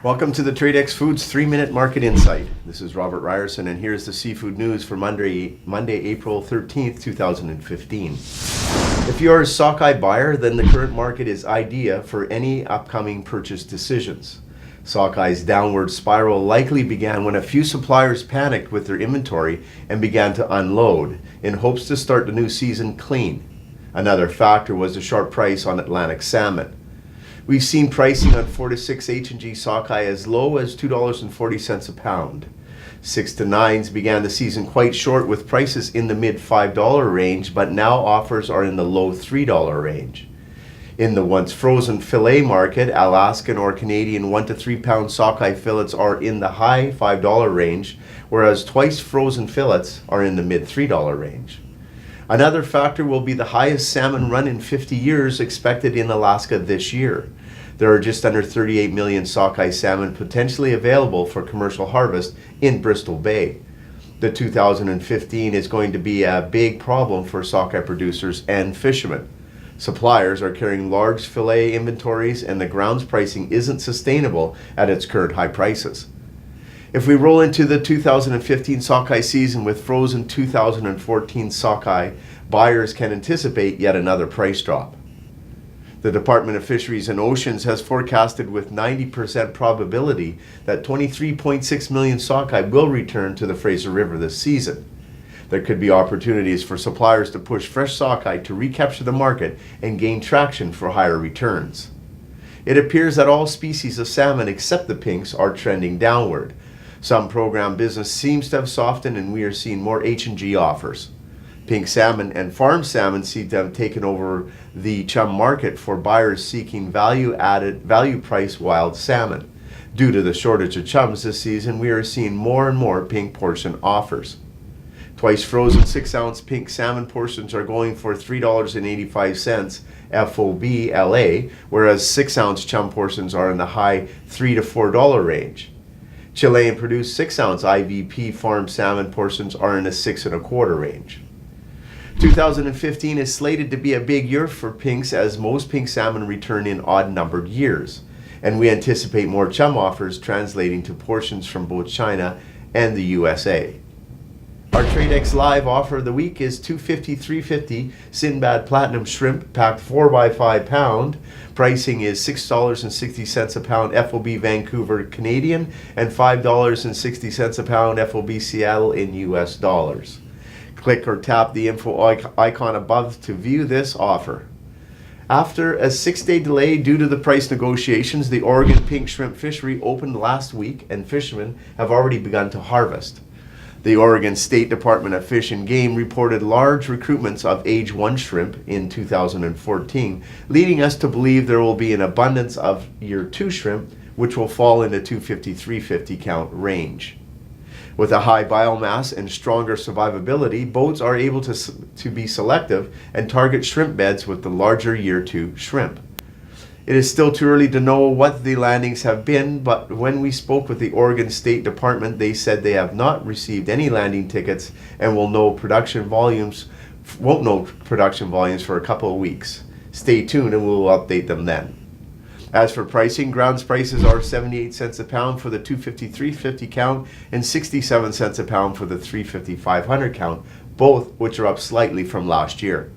Welcome to the Tradex Foods 3-Minute Market Insight. This is Robert Ryerson, and here's the seafood news for Monday, April 13th, 2015. If you're a sockeye buyer, then the current market is ideal for any upcoming purchase decisions. Sockeye's downward spiral likely began when a few suppliers panicked with their inventory and began to unload in hopes to start the new season clean. Another factor was the sharp price on Atlantic salmon. We've seen pricing on 4 to 6 H&G sockeye as low as $2.40 a pound. 6 to 9s began the season quite short with prices in the mid $5 range, but now offers are in the low $3 range. In the once frozen fillet market, Alaskan or Canadian 1 to 3 pound sockeye fillets are in the high $5 range, whereas twice frozen fillets are in the mid $3 range. Another factor will be the highest salmon run in 50 years expected in Alaska this year. There are just under 38 million sockeye salmon potentially available for commercial harvest in Bristol Bay. The 2015 is going to be a big problem for sockeye producers and fishermen. Suppliers are carrying large fillet inventories, and the grounds pricing isn't sustainable at its current high prices. If we roll into the 2015 sockeye season with frozen 2014 sockeye, buyers can anticipate yet another price drop. The Department of Fisheries and Oceans has forecasted with 90% probability that 23.6 million sockeye will return to the Fraser River this season. There could be opportunities for suppliers to push fresh sockeye to recapture the market and gain traction for higher returns. It appears that all species of salmon except the pinks are trending downward. Some program business seems to have softened, and we are seeing more H&G offers. Pink salmon and farm salmon seem to have taken over the chum market for buyers seeking value-priced wild salmon. Due to the shortage of chums this season, we are seeing more and more pink portion offers. Twice frozen 6-ounce pink salmon portions are going for $3.85 FOB LA, whereas 6-ounce chum portions are in the high $3 to $4 range. Chilean produced 6-ounce IVP farm salmon portions are in the $6.25 range. 2015 is slated to be a big year for pinks, as most pink salmon return in odd-numbered years, and we anticipate more chum offers translating to portions from both China and the USA. Our Tradex Live offer of the week is $250-$350 Sinbad Platinum Shrimp packed 4x5 pound. Pricing is $6.60 a pound FOB Vancouver Canadian and $5.60 a pound FOB Seattle in US dollars. Click or tap the info icon above to view this offer. After a 6-day delay due to the price negotiations, the Oregon Pink Shrimp Fishery opened last week, and fishermen have already begun to harvest. The Oregon State Department of Fish and Game reported large recruitments of age 1 shrimp in 2014, leading us to believe there will be an abundance of year 2 shrimp, which will fall in the 250-350 count range. With a high biomass and stronger survivability, boats are able to be selective and target shrimp beds with the larger year 2 shrimp. It is still too early to know what the landings have been, but when we spoke with the Oregon State Department, they said they have not received any landing tickets and won't know production volumes for a couple of weeks. Stay tuned and we will update them then. As for pricing, grounds prices are 78 cents a pound for the 250-350 count and 67 cents a pound for the 350-500 count, both which are up slightly from last year.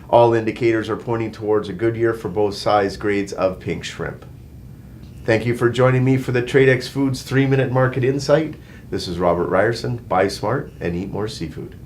All indicators are pointing towards a good year for both size grades of pink shrimp. Thank you for joining me for the Tradex Foods 3-Minute Market Insight. This is Robert Ryerson. Buy smart and eat more seafood.